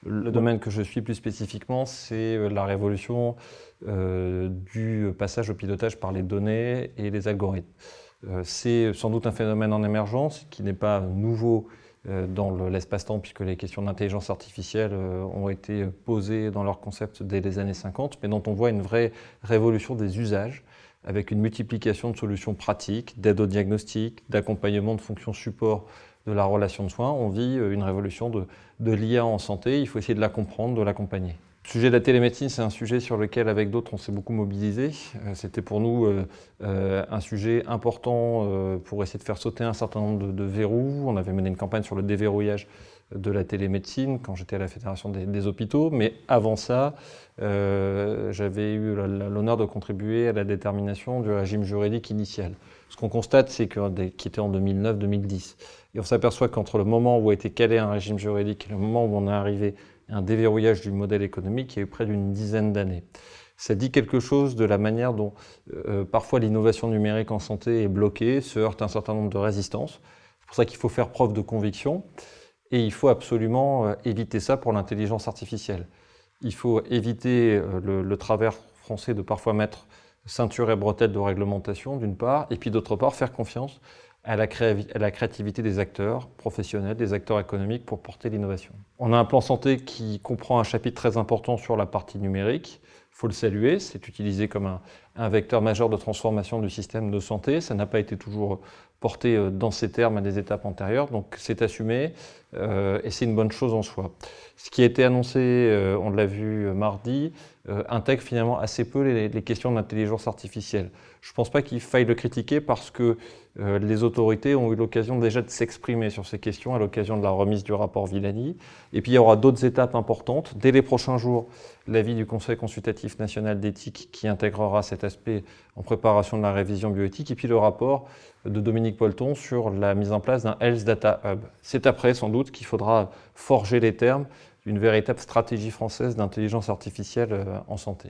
Le domaine que je suis plus spécifiquement, c'est la révolution du passage au pilotage par les données et les algorithmes. C'est sans doute un phénomène en émergence qui n'est pas nouveau dans l'espace-temps, puisque les questions d'intelligence artificielle ont été posées dans leur concept dès les années 50, mais dont on voit une vraie révolution des usages, avec une multiplication de solutions pratiques, d'aide au diagnostic, d'accompagnement de fonctions support de la relation de soins. On vit une révolution de l'IA en santé, il faut essayer de la comprendre, de l'accompagner. Le sujet de la télémédecine, c'est un sujet sur lequel, avec d'autres, on s'est beaucoup mobilisé. C'était pour nous un sujet important pour essayer de faire sauter un certain nombre de verrous. On avait mené une campagne sur le déverrouillage de la télémédecine quand j'étais à la Fédération des hôpitaux. Mais avant ça, j'avais eu l'honneur de contribuer à la détermination du régime juridique initial. Ce qu'on constate, c'est qui était en 2009-2010. Et on s'aperçoit qu'entre le moment où a été calé un régime juridique et le moment où on est arrivé à un déverrouillage du modèle économique, il y a eu près d'une dizaine d'années. Ça dit quelque chose de la manière dont parfois l'innovation numérique en santé est bloquée, se heurte à un certain nombre de résistances. C'est pour ça qu'il faut faire preuve de conviction et il faut absolument éviter ça pour l'intelligence artificielle. Il faut éviter le travers français de parfois mettre ceinture et bretelles de réglementation d'une part, et puis d'autre part faire confiance à la créativité des acteurs professionnels, des acteurs économiques pour porter l'innovation. On a un plan santé qui comprend un chapitre très important sur la partie numérique. Il faut le saluer, c'est utilisé comme un vecteur majeur de transformation du système de santé. Ça n'a pas été toujours porté dans ces termes à des étapes antérieures, donc c'est assumé et c'est une bonne chose en soi. Ce qui a été annoncé, on l'a vu mardi, intègre finalement assez peu les questions d'intelligence artificielle. Je ne pense pas qu'il faille le critiquer parce que les autorités ont eu l'occasion déjà de s'exprimer sur ces questions à l'occasion de la remise du rapport Villani. Et puis il y aura d'autres étapes importantes. Dès les prochains jours, l'avis du Conseil consultatif national d'éthique qui intégrera cet aspect en préparation de la révision bioéthique, et puis le rapport de Dominique Polton sur la mise en place d'un Health Data Hub. C'est après, sans doute, qu'il faudra forger les termes d'une véritable stratégie française d'intelligence artificielle en santé.